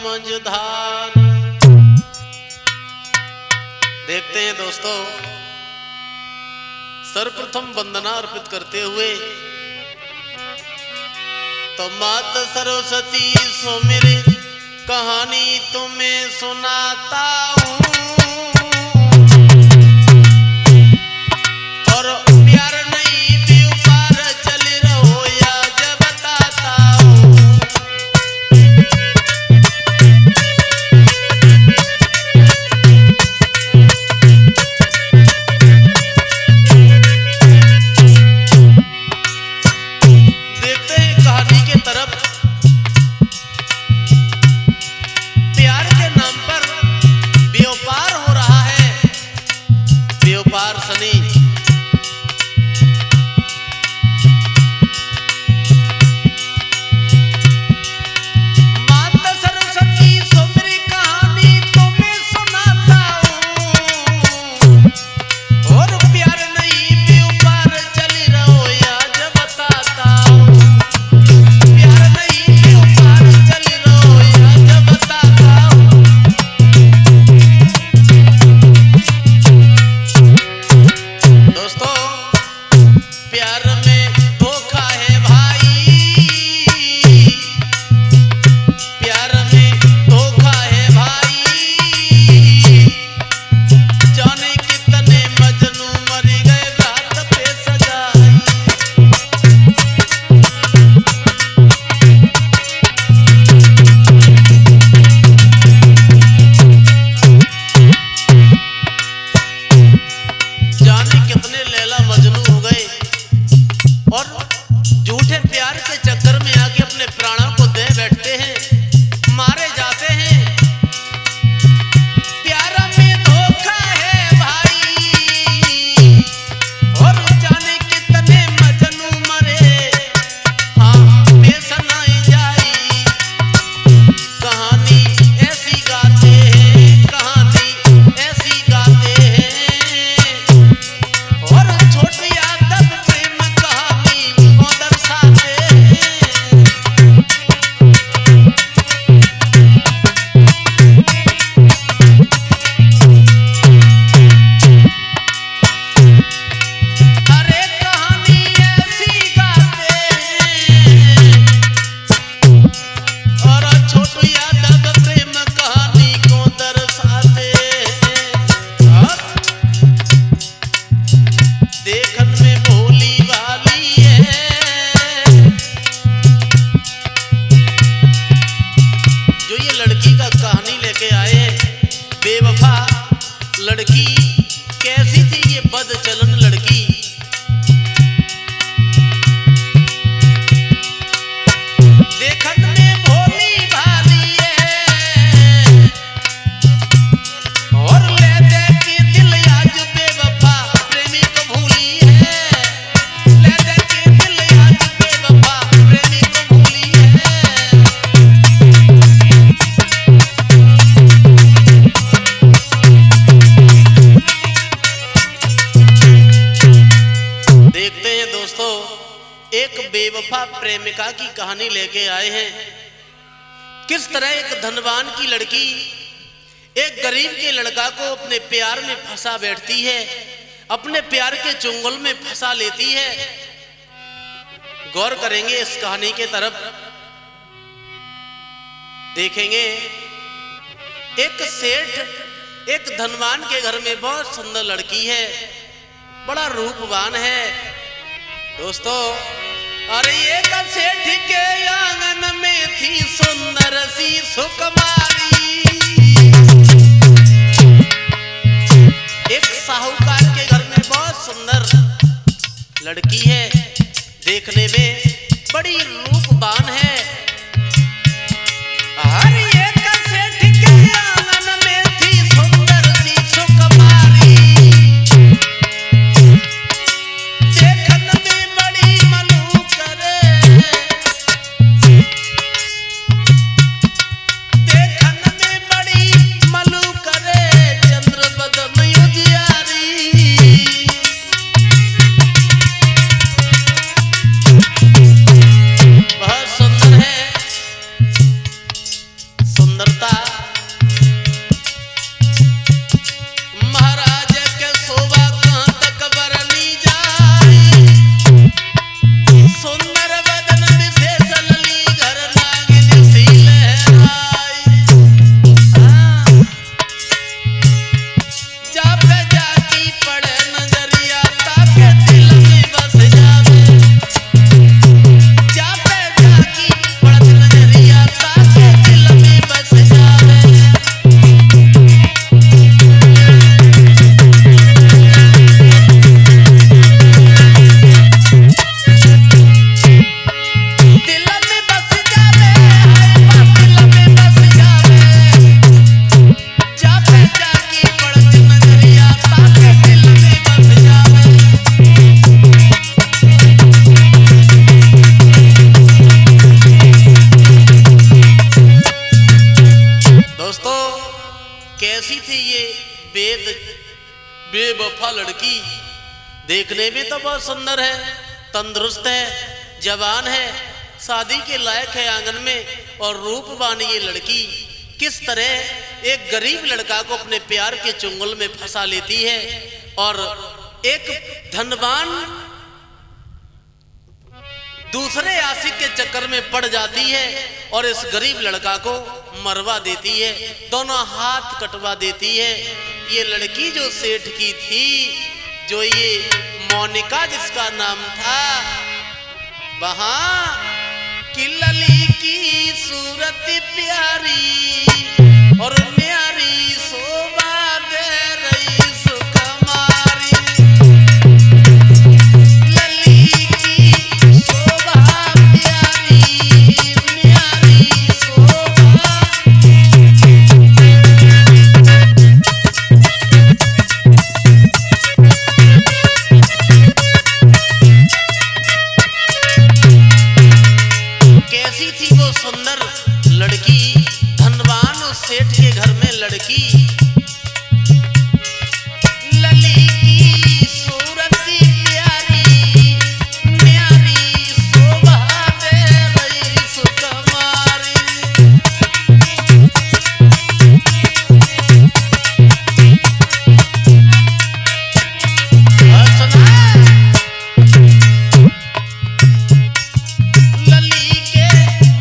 मझधार। देखते हैं दोस्तों, सर्वप्रथम वंदना अर्पित करते हुए तो मात सरस्वती सो मेरी कहानी तुम्हें सुनाता हूँ। और प्यार नहीं भी ऊपर चल रहो या जब बताता हूँ। देखते हैं कहानी के तरफ। प्यार के नाम पर व्यापार हो रहा है, व्यापार सनी। माता सरस्वती सो मेरी कहानी तुम्हें सुनाता हूँ। और प्यार नहीं व्यापार चल रहो या जब बताता हूँ। प्यार नहीं व्यापार चल रहो या जब बताता हूँ। दोस्तों, प्यार में धोखा है भाई, प्यार में धोखा है भाई। जाने कितने मजनू मर गए रात पे सजाई। जाने कितने लैला मजनू हो गए और झूठे प्यार के चक्कर में आके अपने प्राणों को दे बैठते हैं, मारे जाते हैं। प्यार में धोखा है भाई, और जाने कितने मजनू मरे, हाँ बेसनाई जाई। कहानी ऐसी गाते हैं, कहानी ऐसी गाते हैं। और छोटी यादव प्रेम कहानी को दर्शाते हैं। अरे कहानी ऐसी गाते हैं। और छोटी यादव प्रेम कहानी को दर्शाते हैं। देखन में भोली वाली है, जो ये लड़की का कहानी लेके आए। बेवफा लड़की कैसी थी ये बदचलन लड़की। देखन में भोली भाली है, और ले दे के दिल आज बेवफा प्रेमी को भूली है। ले दे के दिल आज बेवफा प्रेमी को भूली है। देखते हैं दोस्तों, एक बेवफा प्रेमिका की कहानी लेके आए हैं। किस तरह एक धनवान की लड़की एक गरीब के लड़का को अपने प्यार में फंसा बैठती है, अपने प्यार के चुंगल में फंसा लेती है। गौर करेंगे इस कहानी के तरफ। देखेंगे एक सेठ एक धनवान के घर में बहुत सुंदर लड़की है, बड़ा रूपवान है। दोस्तों, अरे एक सेठ के आंगन में थी सुंदर सी सुकुमारी। एक साहूकार के घर में बहुत सुंदर लड़की है, देखने में बड़ी रूपवान है। हर एक सेठ के आंगन में थी सुंदर सी सुकुमारी। देखन में बड़ी मनु करे, देखन में बड़ी मनु करे, चंद्र बदन उजियारी। कैसी थी ये बेवफा लड़की। देखने में तो बहुत सुंदर है, तंदुरुस्त है, जवान है, शादी के लायक है आंगन में, और रूपवान ये लड़की किस तरह एक गरीब लड़का को अपने प्यार के चुंगल में फंसा लेती है और एक धनवान दूसरे आशिक के चक्कर में पड़ जाती है और इस गरीब लड़का को मरवा देती है, दोनों हाथ कटवा देती है। ये लड़की जो सेठ की थी, जो ये मोनिका जिसका नाम था, वहां की लली की सूरत प्यारी और न्यारी शोभा दे रही सुकुमारी। लली की शोभा प्यारी, न्यारी शोभा। कैसी थी वो सुंदर लड़की, धनवान उस सेठ के घर में लड़की। लली की सूरत प्यारी, न्यारी शोभा दे रही सुकुमारी। लली के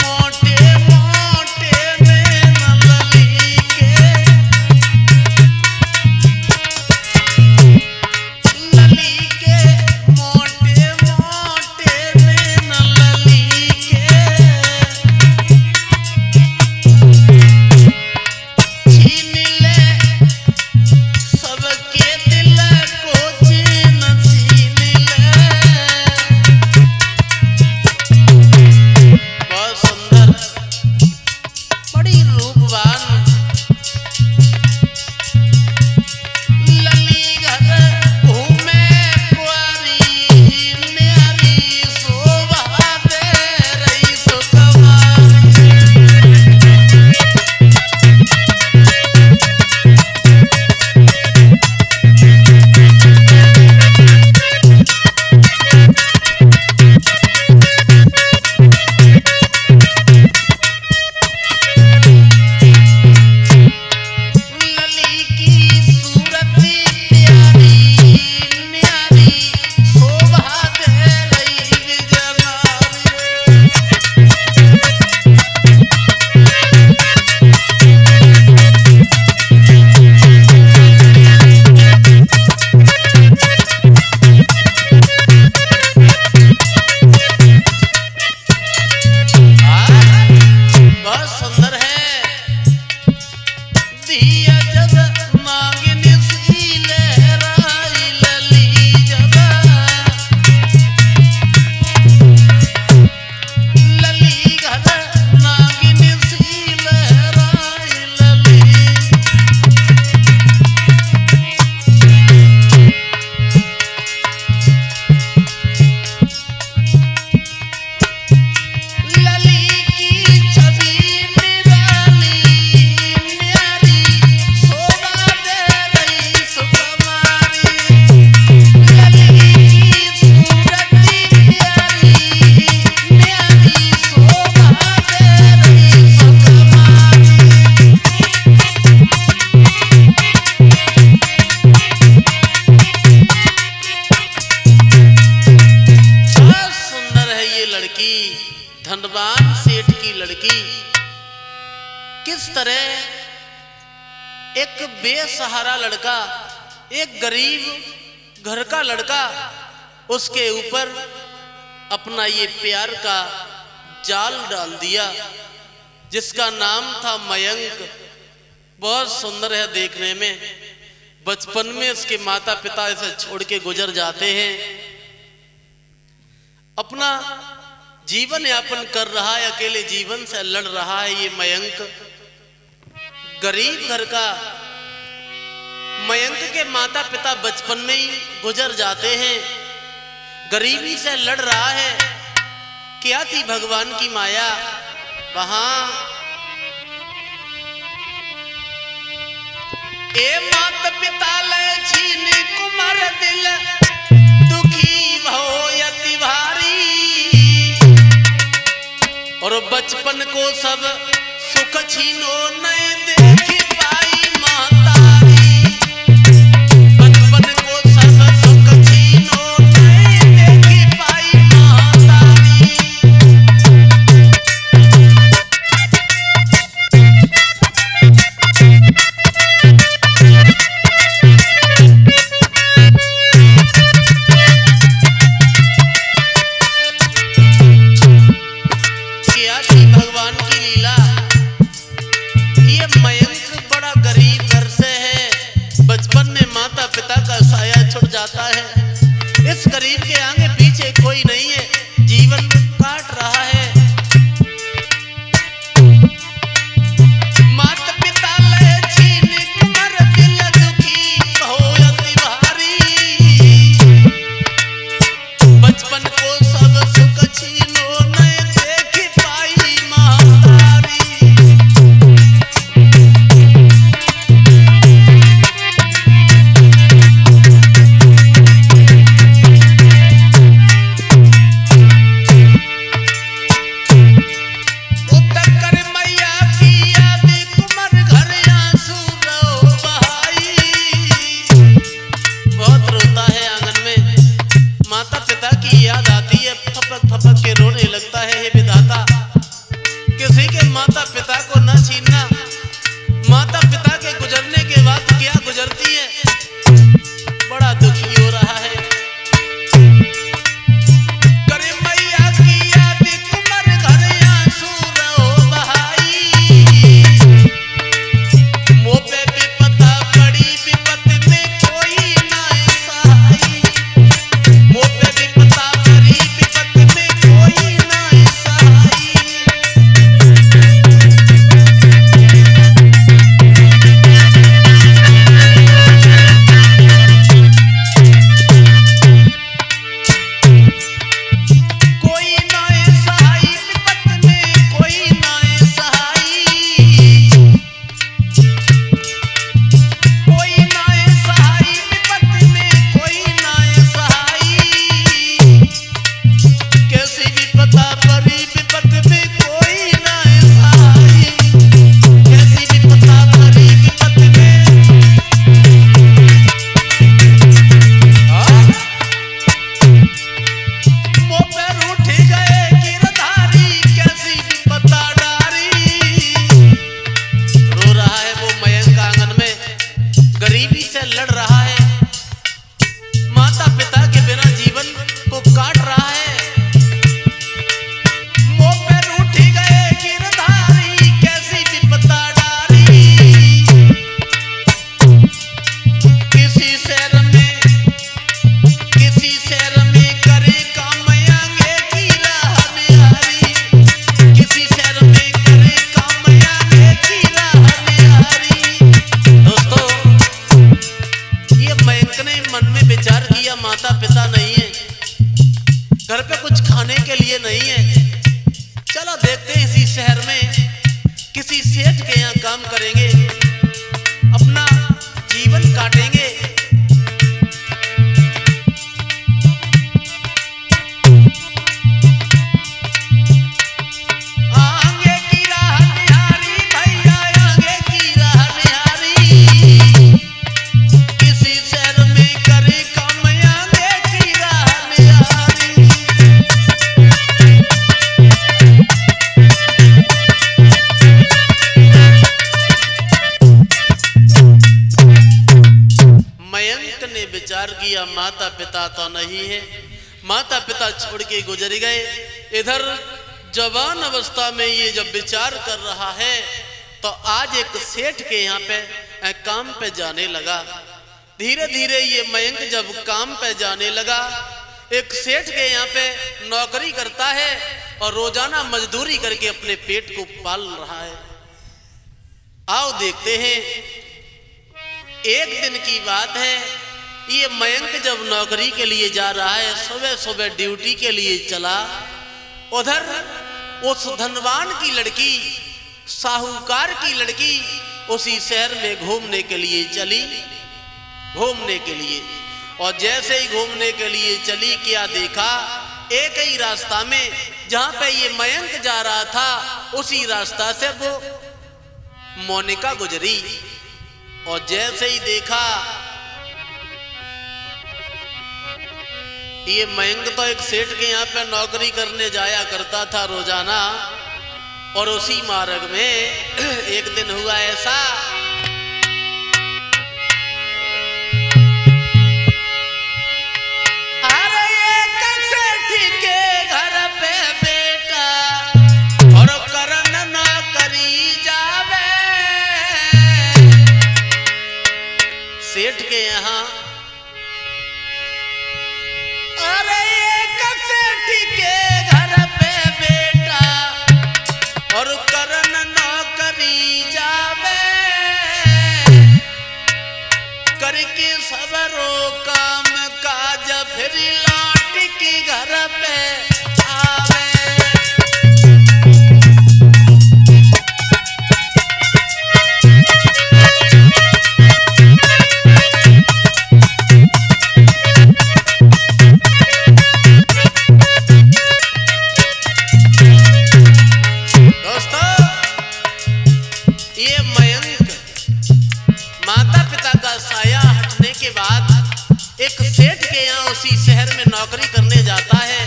मोटे मोटे नैन, लली के लली के मोटे मोटे नैन, लली के छीन ले सबके दिल को, छीन ले। बहुत सुंदर, बड़ी रूपवान लली घर घूमे कुंवारी, न्यारी शोभा दे रही सुकुमारी। लली की सूरत प्यारी, न्यारी शोभा दे रही विजयनारी। बहुत सुंदर है, दिया जब मांगने सी लहराई, लली जब लली घर नागिन सी लहराई, लली। लली की छवि निराली, न्यारी शोभा दे रही सुकुमारी। लली की सूरत प्यारी, न्यारी शोभा दे रही सुकुमारी। बहुत सुंदर है ये लड़की, धनवान सेठ की लड़की। किस तरह एक बेसहारा लड़का, एक गरीब घर का लड़का, उसके ऊपर अपना ये प्यार का जाल डाल दिया, जिसका नाम था मयंक। बहुत सुंदर है देखने में। बचपन में इसके माता पिता इसे छोड़ के गुजर जाते हैं, अपना जीवन यापन कर रहा है, अकेले जीवन से लड़ रहा है ये मयंक, गरीब घर का। मयंक के माता पिता बचपन में ही गुजर जाते हैं, गरीबी से लड़ रहा है। क्या थी भगवान की माया, वहां ए मात पिता ले छीन कुमार दिल दुखी भो यति भारी और बचपन को सब सुख छीनो नहीं देखी पाई मातारी बचपन को सब सुख छीनो नहीं देखी पाई मातारी क्या थी भगवान की लीला। ये मयंक बड़ा गरीब घर से है, बचपन में माता पिता का साया छूट जाता है। इस गरीब के आगे पीछे कोई नहीं है, जीवन काट रहा है। माता पिता ले छीन कुमार दिल दुखी भो यति भारी बचपन को सब सुख छीनो नहीं देखी पाई मातारी उत्तर कर मैया की याद कुमार घर आंसू रो बहाई बहुत रोता है आंगन में, माता पिता की याद आती है, फपक फपक के रोने लगता है। हे विधाता किसी के माता पिता को न छीनना, माता पिता के गुजरने के बाद क्या गुजरती है, बड़ा दुखी हो रहा है। करे मैया की याद कुमार घर आंसू रो बहाई मुँह पे विपदा बड़ी विपत में कोई ना सहाई मुँह पे विपदा बड़ी विपत में कोई ना सहाई कोई ना सहाई विपत में कोई ना सहाई कोई ना सहाई विपत में कोई ना सहाई कैसी विपदा बड़ी विपत में कोई ना सहाई कैसी विपदा बड़ी विपत में मुँह पे रूठ गए गिरधारी कैसी विपदा डारी रो रहा है वो मयंक आंगन में, गरीबी से लड़ रहा है, माता पिता के बिना जीवन को काट रहा है। मुँह पे रूठ गए गिरधारी कैसी विपदा डारी किसी शहर में करे काम आगे की राह निहारी किसी शहर में करे काम आगे की राह निहारी। दोस्तों ये मयंक ने मन में विचार किया माता पिता नहीं है, घर पे कुछ खाने के लिए नहीं है, चलो देखते हैं इसी शहर में किसी सेठ के यहाँ काम करेंगे, अपना जीवन काटेंगे। आगे की राह निहारी भैया आगे की राह निहारी किसी शहर में करे काम आगे की राह निहारी मयंक ने विचार किया माता पिता तो नहीं है, माता पिता छोड़ के गुजर गए। इधर जवान अवस्था में ये जब विचार कर रहा है तो आज एक सेठ के यहाँ पे काम पे जाने लगा। धीरे धीरे ये मयंक जब काम पे जाने लगा, एक सेठ के यहाँ पे नौकरी करता है और रोजाना मजदूरी करके अपने पेट को पाल रहा है। आओ देखते हैं। एक दिन की बात है, ये मयंक जब नौकरी के लिए जा रहा है, सुबह सुबह ड्यूटी के लिए चला, उधर उस धनवान की लड़की, साहूकार की लड़की उसी शहर में घूमने के लिए चली, घूमने के लिए। और जैसे ही घूमने के लिए चली, क्या देखा, एक ही रास्ता में जहां पे ये मयंक जा रहा था, उसी रास्ता से वो मोनिका गुजरी। और जैसे ही देखा, ये मयंक तो एक सेठ के यहाँ पे नौकरी करने जाया करता था रोजाना, और उसी मार्ग में एक दिन हुआ ऐसा, अरे एक सेठ के घर पे बेटा और करन नौकरी जावे। सेठ के यहाँ, अरे एक सेठ के घर पे बेटा और करन नौकरी जावे, करके सबरो काम काज फिर लौट के घर पे आवे। उसी शहर में नौकरी करने जाता है,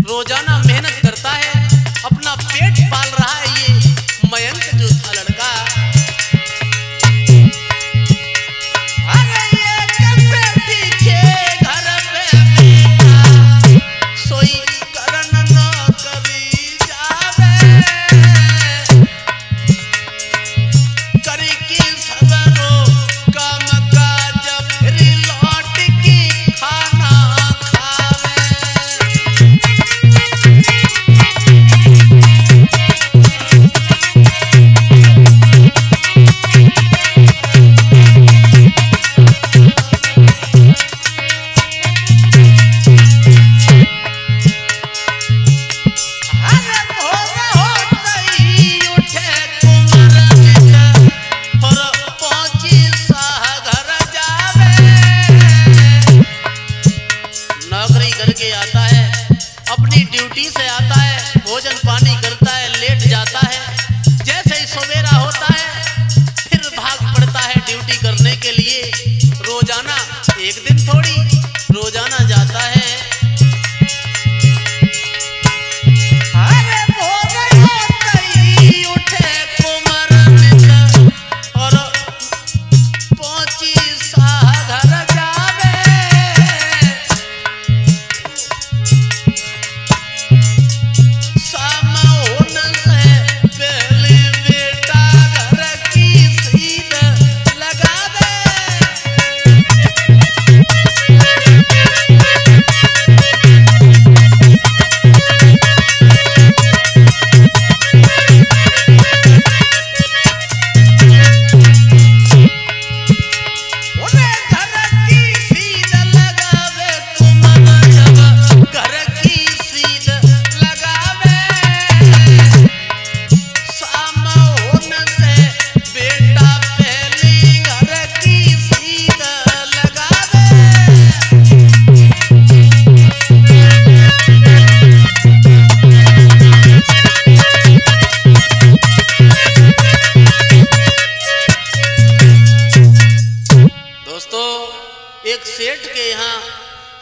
रोजाना मेहनत करता है, अपना पेट पाल रहा है ये मयंक जो था लड़का। अरे ये सेठ के घर पे बेटा सोई करन नौकरी जावे, करके सबरो काम काज फिर लौट के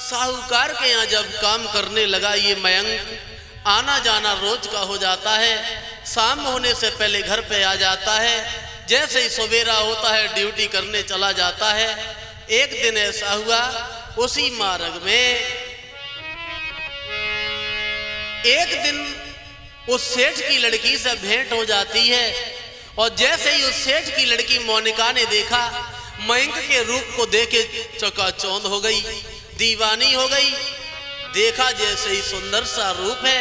साहूकार के यहाँ जब काम करने लगा ये मयंक, आना जाना रोज का हो जाता है। शाम होने से पहले घर पे आ जाता है, जैसे ही सवेरा होता है ड्यूटी करने चला जाता है। एक दिन ऐसा हुआ, उसी मार्ग में एक दिन उस सेठ की लड़की से भेंट हो जाती है, और जैसे ही उस सेठ की लड़की मोनिका ने देखा, मयंक के रूप को देखे चकाचौंध हो गई, दीवानी हो गई। देखा जैसे ही सुंदर सा रूप है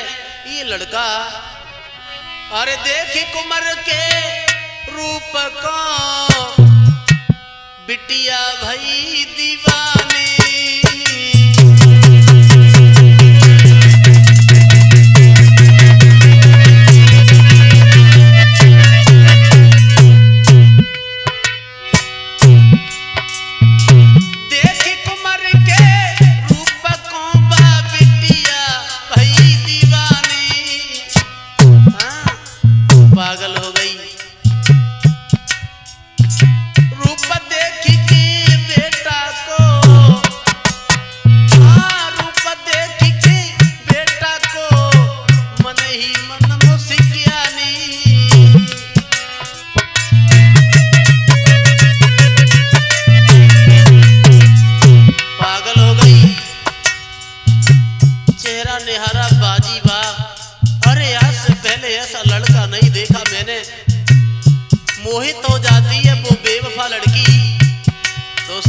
ये लड़का, अरे देखी कुमार के रूप को बिटिया भई दीवानी। मोहित हो जाती है वो बेवफा लड़की। दोस्तों